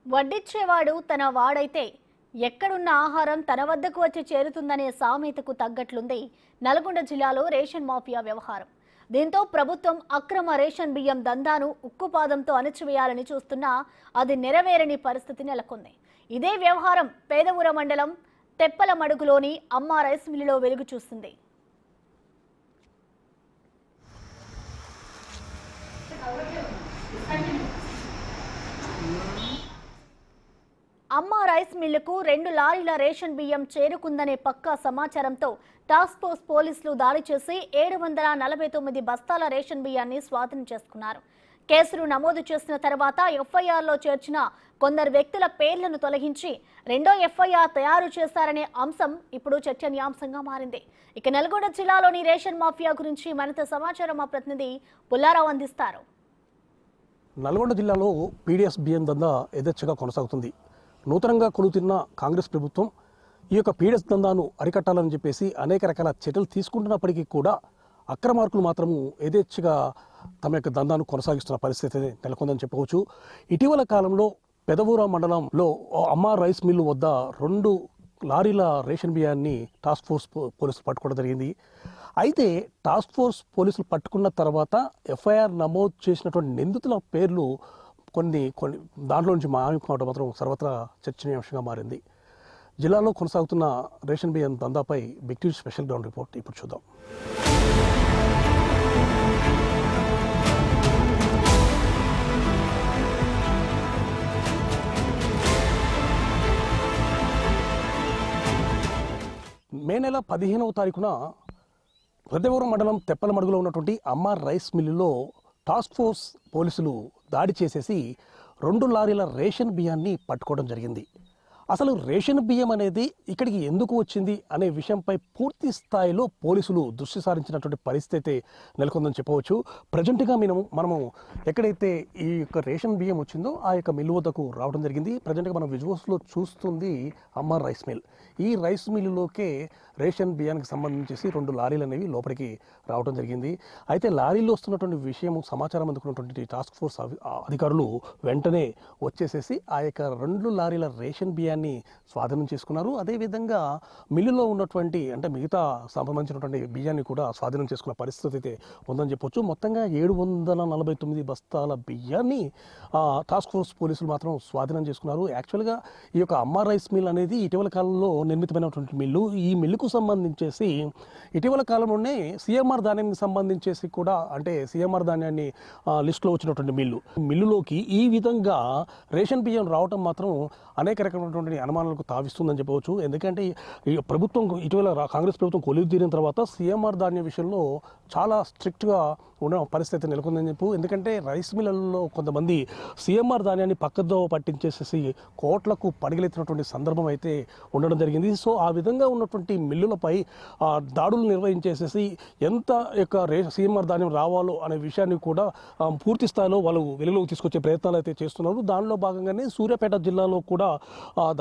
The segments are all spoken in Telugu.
వడ్డిచ్చేవాడు తన వాడైతే ఎక్కడున్న ఆహారం తన వద్దకు వచ్చి చేరుతుందనే సామెతకు తగ్గట్లుంది నల్గొండ జిల్లాలో రేషన్ మాఫియా వ్యవహారం. దీంతో ప్రభుత్వం అక్రమ రేషన్ బియ్యం దందాను ఉక్కుపాదంతో అణచివేయాలని చూస్తున్నా అది నెరవేరని పరిస్థితి నెలకొంది. ఇదే వ్యవహారం పేదవూర మండలం తెప్పలమడుగులోని అమ్మ రైస్ మిల్లులో వెలుగు చూస్తుంది. అమ్మ రైస్ మిల్లుకు 2 లారీల రేషన్ బియ్యం చేరుకుందనే పక్కా సమాచారంతో టాస్క్ ఫోర్స్ పోలీసులు దాడి చేసి 749 బస్తాల రేషన్ బియ్యాన్ని స్వాధీనం చేసుకున్నారు. కేసులు నమోదు చేసిన తర్వాత ఎఫ్ఐఆర్లో చేర్చిన కొందరు వ్యక్తుల పేర్లను తొలగించి రెండో ఎఫ్ఐఆర్ తయారు చేశారనే అంశం ఇప్పుడు చర్చనీయాంశంగా మారింది. ఇక నల్గొండ జిల్లాలోని రేషన్ మాఫియా గురించి మరింత సమాచారం మా ప్రతినిధి పుల్లారావు అందిస్తారు. నల్గొండ జిల్లాలో పీడీఎస్ బియ్యం దందా యథేచ్ఛగా కొనసాగుతుంది. నూతనంగా కొలుతున్న కాంగ్రెస్ ప్రభుత్వం ఈ యొక్క పీడీఎస్ దందాను అరికట్టాలని చెప్పేసి అనేక రకాల చర్యలు తీసుకుంటున్నప్పటికీ కూడా అక్రమార్కులు మాత్రము యథేచ్ఛగా తమ యొక్క దందాను కొనసాగిస్తున్న పరిస్థితి నెలకొందని చెప్పవచ్చు. ఇటీవల కాలంలో పెదవూర మండలంలో అమ్మ రైస్ మిల్లు వద్ద 2 లారీల రేషన్ బియ్యాన్ని టాస్క్ ఫోర్స్ పోలీసులు పట్టుకోవడం జరిగింది. అయితే టాస్క్ ఫోర్స్ పోలీసులు పట్టుకున్న తర్వాత ఎఫ్ఐఆర్ నమోదు చేసినటువంటి నిందితుల పేర్లు కొన్ని దాంట్లో నుంచి మాయమవడం మాత్రం సర్వత్రా చర్చనీయాంశంగా మారింది. జిల్లాలో కొనసాగుతున్న రేషన్ బియ్యం దందాపై big TV special ground report ఇప్పుడు చూద్దాం. మే నెల 15వ తారీఖున పెదవూరు మండలం తెప్పలమడుగులో ఉన్నటువంటి అమ్మ రైస్ మిల్లులో టాస్క్ ఫోర్స్ పోలీసులు దాడి చేసేసి 2 లారీల రేషన్ బియ్యాన్ని పట్టుకోవడం జరిగింది. అసలు రేషన్ బియ్యం అనేది ఇక్కడికి ఎందుకు వచ్చింది అనే విషయంపై పూర్తి స్థాయిలో పోలీసులు దృష్టి సారించినటువంటి పరిస్థితి నెలకొందని చెప్పవచ్చు. ప్రజెంట్గా మనము ఎక్కడైతే ఈ యొక్క రేషన్ బియ్యం వచ్చిందో ఆ యొక్క మిల్లు వద్దకు రావడం జరిగింది. ప్రజెంట్గా మనం విజువల్స్లో చూస్తుంది అమ్మ రైస్ మిల్. ఈ రైస్ మిల్లులోకే రేషన్ బియ్యానికి సంబంధించేసి 2 లారీలు అనేవి లోపలికి రావడం జరిగింది. అయితే లారీలో వస్తున్నటువంటి విషయం సమాచారం అందుకున్నటువంటి టాస్క్ ఫోర్స్ అధికారులు వెంటనే వచ్చేసేసి ఆ యొక్క 2 లారీల రేషన్ బియ్యాన్ని స్వాధీనం చేసుకున్నారు. అదేవిధంగా మిల్లులో ఉన్నటువంటి అంటే మిగతా సంబంధించినటువంటి బియ్యాన్ని కూడా స్వాధీనం చేసుకున్న పరిస్థితి అయితే ఉందని చెప్పొచ్చు. మొత్తంగా 749 బస్తాల బియ్యాన్ని టాస్క్ ఫోర్స్ పోలీసులు మాత్రం స్వాధీనం చేసుకున్నారు. యాక్చువల్గా ఈ యొక్క అమ్మ రైస్ మిల్ అనేది ఇటీవల కాలంలో నిర్మితమైనటువంటి మిల్లు. ఈ మిల్లుకు సంబంధించేసి ఇటీవల కాలంలోనే సిఎంఆర్ ధాన్యానికి సంబంధించేసి కూడా అంటే సిఎంఆర్ ధాన్యాన్ని లిస్టులో వచ్చినటువంటి మిల్లులోకి ఈ విధంగా రేషన్ బియ్యం రావటం మాత్రం అనేక రకమైనటువంటి అనుమానాలకు తావిస్తుందని చెప్పవచ్చు. ఎందుకంటే ఈ ప్రభుత్వం ఇటీవల కాంగ్రెస్ ప్రభుత్వం కొలువుదీరిన తర్వాత సిఎంఆర్ ధాన్యం విషయంలో చాలా స్ట్రిక్ట్గా ఉన్న పరిస్థితి నెలకొందని చెప్పు. ఎందుకంటే రైస్ మిల్లుల్లో కొంతమంది సిఎంఆర్ ధాన్యాన్ని పక్కదో పట్టించేసేసి కోట్లకు పడిగెత్తినటువంటి సందర్భం అయితే ఉండడం జరిగింది. సో ఆ విధంగా ఉన్నటువంటి మిల్లులపై దాడులు నిర్వహించేసేసి ఎంత యొక్క సిఎంఆర్ ధాన్యం రావాలో అనే విషయాన్ని కూడా పూర్తి స్థాయిలో వాళ్ళు వెలుగులోకి తీసుకొచ్చే ప్రయత్నాలు అయితే చేస్తున్నారు. దానిలో భాగంగానే సూర్యాపేట జిల్లాలో కూడా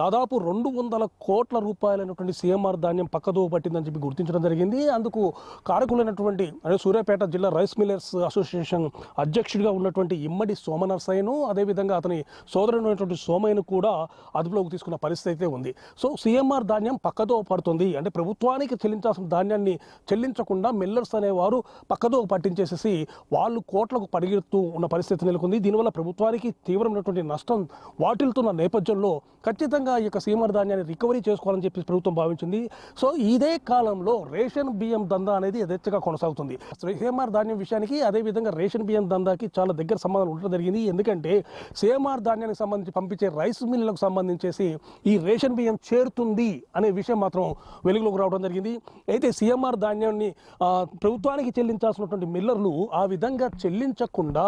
దాదాపు 200 కోట్ల రూపాయలైనటువంటి సిఎంఆర్ ధాన్యం పక్కదో పట్టిందని చెప్పి గుర్తించడం జరిగింది. అందుకు కారకులైనటువంటి అంటే సూర్యాపేట జిల్లా రైస్ మిల్లర్స్ అసోసియేషన్ అధ్యక్షుడిగా ఉన్నటువంటి ఇమ్మడి సోమనర్సయ్యను అదేవిధంగా అతని సోదరుడైనటువంటి సోమయ్యను కూడా అదుపులోకి తీసుకున్న పరిస్థితి అయితే ఉంది. సో సిఎంఆర్ ధాన్యం పక్కదో పడుతుంది అంటే ప్రభుత్వానికి చెల్లించాల్సిన ధాన్యాన్ని చెల్లించకుండా మిల్లర్స్ అనేవారు పక్కదో పట్టించేసేసి వాళ్ళు కోట్లకు పరిగెడుతూ ఉన్న పరిస్థితి నెలకొంది. దీనివల్ల ప్రభుత్వానికి తీవ్రమైనటువంటి నష్టం వాటిల్తున్న నేపథ్యంలో ఖచ్చితంగా ఈ యొక్క సిఎంఆర్ ధాన్యాన్ని రికవరీ చేసుకోవాలని చెప్పి ప్రభుత్వం భావించింది. సో ఇదే కాలంలో రేషన్ బియ్యం దందా అనేది యథేచ్ఛగా కొనసాగుతుంది. సిఎంఆర్ ధాన్యం విషయానికి అదేవిధంగా రేషన్ బియ్యం దందాకి చాలా దగ్గర సంబంధం ఉండడం జరిగింది. ఎందుకంటే సిఎంఆర్ ధాన్యానికి సంబంధించి పంపించే రైస్ మిల్లులకు సంబంధించేసి ఈ రేషన్ బియ్యం చేరుతుంది అనే విషయం మాత్రం వెలుగులోకి రావడం జరిగింది. అయితే సిఎంఆర్ ధాన్యాన్ని ప్రభుత్వానికి చెల్లించాల్సినటువంటి మిల్లర్లు ఆ విధంగా చెల్లించకుండా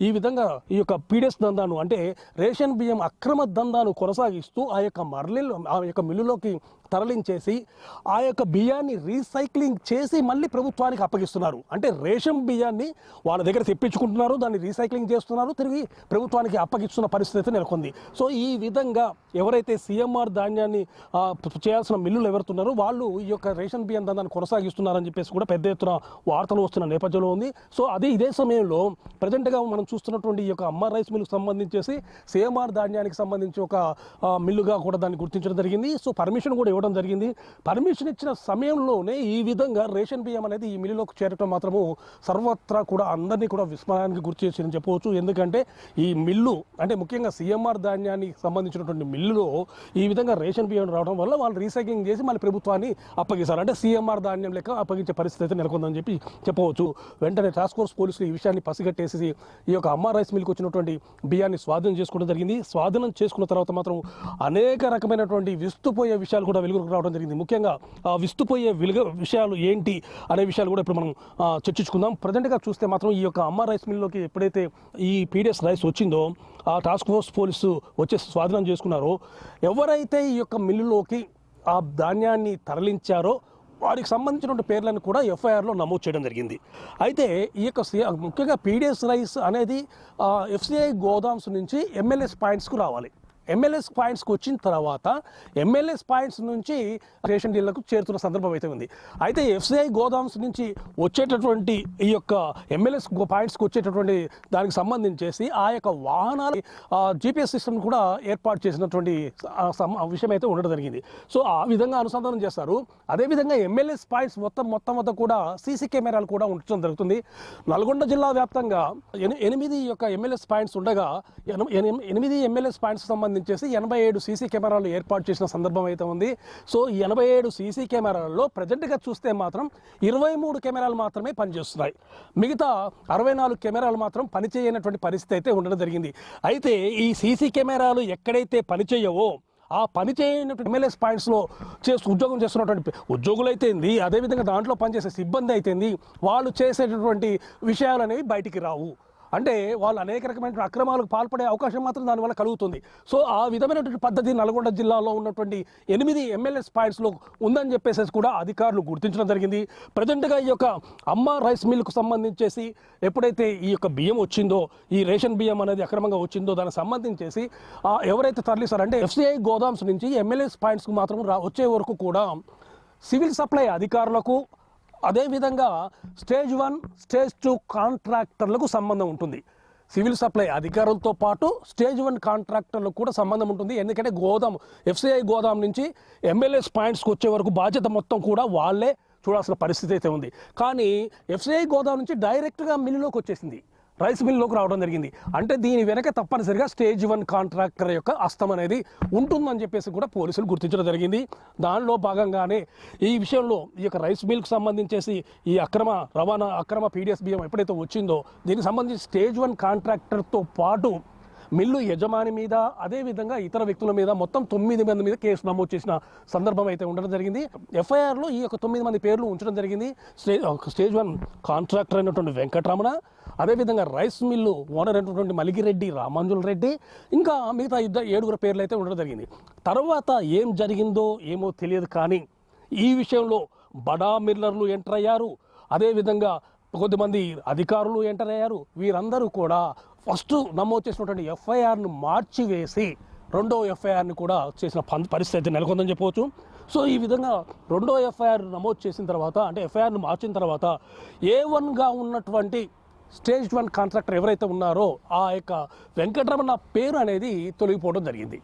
ఈ విధంగా ఈ యొక్క పీడీఎస్ దందాను అంటే రేషన్ బియ్యం అక్రమ దందాను కొనసాగిస్తూ ఆ యొక్క మిల్లులోకి తరలించేసి ఆ యొక్క బియ్యాన్ని రీసైక్లింగ్ చేసి మళ్ళీ ప్రభుత్వానికి అప్పగిస్తున్నారు. అంటే రేషన్ బియ్యాన్ని వాళ్ళ దగ్గర తెప్పించుకుంటున్నారు, దాన్ని రీసైక్లింగ్ చేస్తున్నారు, తిరిగి ప్రభుత్వానికి అప్పగిస్తున్న పరిస్థితి నెలకొంది. సో ఈ విధంగా ఎవరైతే సీఎంఆర్ ధాన్యాన్ని చేయాల్సిన మిల్లులు ఎవరుతున్నారో వాళ్ళు ఈ యొక్క రేషన్ బియ్యం దందాన్ని కొనసాగిస్తున్నారని చెప్పేసి కూడా పెద్ద ఎత్తున వార్తలు వస్తున్న నేపథ్యంలో ఉంది. సో ఇదే సమయంలో ప్రజెంట్గా మనం చూస్తున్నటువంటి ఈ యొక్క అమ్మ రైస్ మిల్లుకు సంబంధించేసి సీఎంఆర్ ధాన్యానికి సంబంధించి ఒక మిల్లుగా కూడా దాన్ని గుర్తించడం జరిగింది. సో పర్మిషన్ కూడా ఇవ్వడం జరిగింది. పర్మిషన్ ఇచ్చిన సమయంలోనే ఈ విధంగా రేషన్ బియ్యం అనేది ఈ మిల్లులోకి చేరటం మాత్రము సర్వత్రా కూడా అందరినీ కూడా విస్మయానికి గురి చేసిందని చెప్పవచ్చు. ఎందుకంటే ఈ మిల్లు అంటే ముఖ్యంగా సీఎంఆర్ ధాన్యానికి సంబంధించినటువంటి మిల్లులో ఈ విధంగా రేషన్ బియ్యం రావడం వల్ల వాళ్ళు రీసైక్లింగ్ చేసి మళ్ళీ ప్రభుత్వాన్ని అప్పగిస్తారు. అంటే సీఎంఆర్ ధాన్యం లెక్క అప్పగించే పరిస్థితి నెలకొందని చెప్పవచ్చు. వెంటనే టాస్క్ ఫోర్స్ పోలీసులు ఈ విషయాన్ని పసిగట్టేసి ఈ యొక్క అమ్మ రైస్ మిల్కి వచ్చినటువంటి బియ్యాన్ని స్వాధీనం చేసుకోవడం జరిగింది. స్వాధీనం చేసుకున్న తర్వాత మాత్రం అనేక రకమైనటువంటి విస్తుపోయే విషయాలు కూడా వెలుగులోకి రావడం జరిగింది. ముఖ్యంగా విస్తుపోయే విషయాలు ఏంటి అనే విషయాలు కూడా ఇప్పుడు మనం చర్చించుకుందాం. ప్రజెంట్గా చూస్తే మాత్రం ఈ యొక్క అమ్మ రైస్ మిల్లోకి ఎప్పుడైతే ఈ పీడిఎస్ రైస్ వచ్చిందో ఆ టాస్క్ ఫోర్స్ పోలీసు వచ్చేసి స్వాధీనం చేసుకున్నారో ఎవరైతే ఈ యొక్క మిల్లులోకి ఆ ధాన్యాన్ని తరలించారో వారికి సంబంధించినటువంటి పేర్లను కూడా ఎఫ్ఐఆర్లో నమోదు చేయడం జరిగింది. అయితే ఈ యొక్క ముఖ్యంగా పీడిఎస్ రైస్ అనేది ఎఫ్సిఐ గోదామ్స్ నుంచి ఎంఎల్ఎస్ పాయింట్స్కు రావాలి. ఎంఎల్ఎస్ పాయింట్స్కి వచ్చిన తర్వాత ఎంఎల్ఎస్ పాయింట్స్ నుంచి రేషన్ డీలర్లకు చేరుతున్న సందర్భం అయితే ఉంది. అయితే ఎఫ్సిఐ గోదామ్స్ నుంచి వచ్చేటటువంటి ఈ యొక్క ఎంఎల్ఎస్ పాయింట్స్కి వచ్చేటటువంటి దానికి సంబంధించేసి ఆ యొక్క వాహనాలు జీపీఎస్ సిస్టమ్ కూడా ఏర్పాటు చేసినటువంటి విషయం అయితే ఉండడం జరిగింది. సో ఆ విధంగా అనుసంధానం చేస్తారు. అదేవిధంగా ఎంఎల్ఎస్ పాయింట్స్ మొత్తం వద్ద కూడా సీసీ కెమెరాలు కూడా ఉంచడం జరుగుతుంది. నల్గొండ జిల్లా వ్యాప్తంగా 8 యొక్క ఎంఎల్ఎస్ పాయింట్స్ ఉండగా 8 ఎంఎల్ఎస్ పాయింట్స్ సంబంధించి 87 సీసీ కెమెరాలు ఏర్పాటు చేసిన సందర్భం అయితే ఉంది. సో ఈ 87 సీసీ కెమెరాలలో ప్రజెంట్గా చూస్తే మాత్రం 23 కెమెరాలు మాత్రమే పనిచేస్తున్నాయి. మిగతా 64 కెమెరాలు మాత్రం పనిచేయనటువంటి పరిస్థితి అయితే ఉండడం జరిగింది. అయితే ఈ సీసీ కెమెరాలు ఎక్కడైతే పనిచేయవో ఆ పనిచేయనటువంటి ఎంఎల్ఎస్ పాయింట్స్లో ఉద్యోగం చేస్తున్నటువంటి ఉద్యోగులు అయితేంది, అదేవిధంగా దాంట్లో పనిచేసే సిబ్బంది అయితేంది, వాళ్ళు చేసేటటువంటి విషయాలు అనేవి బయటికి రావు. అంటే వాళ్ళు అనేక రకమైన అక్రమాలకు పాల్పడే అవకాశం మాత్రం దానివల్ల కలుగుతుంది. సో ఆ విధమైనటువంటి పద్ధతి నల్గొండ జిల్లాలో ఉన్నటువంటి 8 ఎంఎల్ఎస్ పాయింట్స్లో ఉందని చెప్పేసి కూడా అధికారులు గుర్తించడం జరిగింది. ప్రజెంట్గా ఈ యొక్క అమ్మ రైస్ మిల్కు సంబంధించేసి ఎప్పుడైతే ఈ యొక్క బియ్యం వచ్చిందో, ఈ రేషన్ బియ్యం అనేది అక్రమంగా వచ్చిందో దానికి సంబంధించేసి ఎవరైతే తరలిస్తారంటే ఎఫ్సిఐ గోదామ్స్ నుంచి ఎంఎల్ఎస్ పాయింట్స్కు మాత్రం వచ్చే వరకు కూడా సివిల్ సప్లై అధికారులకు అదేవిధంగా స్టేజ్ 1, స్టేజ్ 2 కాంట్రాక్టర్లకు సంబంధం ఉంటుంది. సివిల్ సప్లై అధికారులతో పాటు స్టేజ్ 1 కాంట్రాక్టర్లకు కూడా సంబంధం ఉంటుంది. ఎందుకంటే ఎఫ్సిఐ గోదాం నుంచి ఎంఎల్ఎస్ పాయింట్స్కి వచ్చే వరకు బాధ్యత మొత్తం కూడా వాళ్ళే చూడాల్సిన పరిస్థితి అయితే ఉంది. కానీ ఎఫ్సిఐ గోదాం నుంచి డైరెక్ట్గా మిల్లులోకి వచ్చేసింది, రైస్ మిల్లులోకి రావడం జరిగింది. అంటే దీని వెనక తప్పనిసరిగా స్టేజ్ 1 కాంట్రాక్టర్ యొక్క హస్తం అనేది ఉంటుందని చెప్పేసి కూడా పోలీసులు గుర్తించడం జరిగింది. దానిలో భాగంగానే ఈ విషయంలో ఈ యొక్క రైస్ మిల్కి సంబంధించేసి ఈ అక్రమ పీడిఎస్ బియ్యం ఎప్పుడైతే వచ్చిందో దీనికి సంబంధించి స్టేజ్ 1 కాంట్రాక్టర్తో పాటు మిల్లు యజమాని మీద అదేవిధంగా ఇతర వ్యక్తుల మీద మొత్తం 9 మంది మీద కేసు నమోదు చేసిన సందర్భం అయితే ఉండడం జరిగింది. ఎఫ్ఐఆర్లో ఈ యొక్క 9 మంది పేర్లు ఉంచడం జరిగింది. స్టేజ్ 1 కాంట్రాక్టర్ అయినటువంటి వెంకటరమణ, అదేవిధంగా రైస్ మిల్లు ఓనర్ అయినటువంటి మలిగిరెడ్డి రామాంజుల్ రెడ్డి, ఇంకా మిగతా 7 పేర్లు అయితే ఉండడం జరిగింది. తర్వాత ఏం జరిగిందో ఏమో తెలియదు, కానీ ఈ విషయంలో బడా మిల్లర్లు ఎంటర్ అయ్యారు, అదేవిధంగా కొద్దిమంది అధికారులు ఎంటర్ అయ్యారు. వీరందరూ కూడా ఫస్ట్ నమోదు చేసినటువంటి ఎఫ్ఐఆర్ను మార్చివేసి రెండో ఎఫ్ఐఆర్ని కూడా చేసిన పరిస్థితి నెలకొందని చెప్పవచ్చు. సో ఈ విధంగా రెండో ఎఫ్ఐఆర్ నమోదు చేసిన తర్వాత, అంటే ఎఫ్ఐఆర్ను మార్చిన తర్వాత A1గా ఉన్నటువంటి స్టేజ్ 1 కాంట్రాక్టర్ ఎవరైతే ఉన్నారో ఆ యొక్క వెంకటరమణ పేరు అనేది తొలగిపోవడం జరిగింది.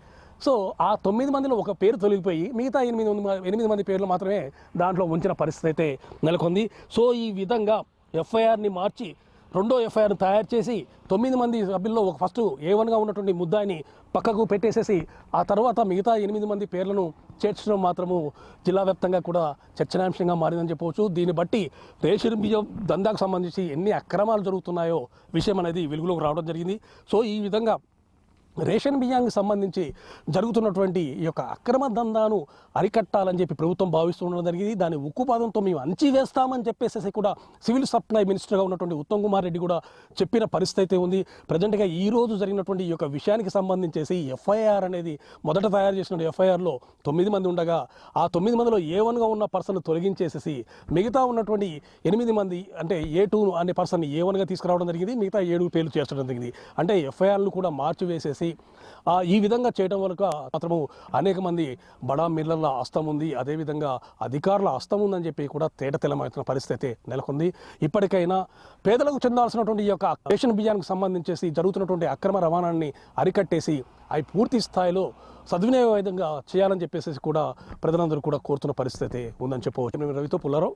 సో ఆ 9 మందిలో ఒక పేరు తొలగిపోయి మిగతా 8 మంది పేర్లు మాత్రమే దాంట్లో ఉంచిన పరిస్థితి అయితే నెలకొంది. సో ఈ విధంగా ఎఫ్ఐఆర్ని మార్చి రెండో ఎఫ్ఐఆర్ను తయారు చేసి 9 మంది సభ్యుల్లో ఫస్ట్ A1గా ఉన్నటువంటి ముద్దాయిని పక్కకు పెట్టేసేసి ఆ తర్వాత మిగతా 8 మంది పేర్లను చేర్చడం మాత్రము జిల్లా వ్యాప్తంగా కూడా చర్చనాంశంగా మారిందని చెప్పవచ్చు. దీన్ని బట్టి రేషన్ బియ్యం దందాకు సంబంధించి ఎన్ని అక్రమాలు జరుగుతున్నాయో విషయం అనేది వెలుగులోకి రావడం జరిగింది. సో ఈ విధంగా రేషన్ బియ్యానికి సంబంధించి జరుగుతున్నటువంటి ఈ యొక్క అక్రమ దందాను అరికట్టాలని చెప్పి ప్రభుత్వం భావిస్తుండడం జరిగింది. దాని ఉక్కుపాదంతో మేము అణచివేస్తామని చెప్పేసి కూడా సివిల్ సప్లై మినిస్టర్గా ఉన్నటువంటి ఉత్తమ్ కుమార్ రెడ్డి కూడా చెప్పిన పరిస్థితి అయితే ఉంది. ప్రజెంట్గా ఈ రోజు జరిగినటువంటి ఈ యొక్క విషయానికి సంబంధించేసి ఎఫ్ఐఆర్ అనేది మొదట తయారు చేసిన ఎఫ్ఐఆర్లో 9 మంది ఉండగా ఆ 9 మందిలో A1గా ఉన్న పర్సన్ తొలగించేసేసి మిగతా ఉన్నటువంటి 8 మంది అంటే A2 అనే పర్సన్ A1గా తీసుకురావడం జరిగింది. మిగతా 7 పేర్లు చేర్చడం జరిగింది. అంటే ఎఫ్ఐఆర్లు కూడా మార్చివేసేసి ఈ విధంగా చేయడం వల్ల మాత్రము అనేక మంది బడా మిల్లర్ల హస్తం ఉంది, అదేవిధంగా అధికారుల హస్తం ఉందని చెప్పి కూడా తేటతెల్లమవుతున్న పరిస్థితి నెలకొంది. ఇప్పటికైనా పేదలకు చెందాల్సినటువంటి ఈ యొక్క రేషన్ బియ్యానికి సంబంధించేసి జరుగుతున్నటువంటి అక్రమ రవాణాన్ని అరికట్టేసి అవి పూర్తి స్థాయిలో సద్వినియోగంగా చేయాలని చెప్పేసి కూడా ప్రజలందరూ కూడా కోరుతున్న పరిస్థితి ఉందని చెప్పవచ్చు. రవితో పుల్లారావు.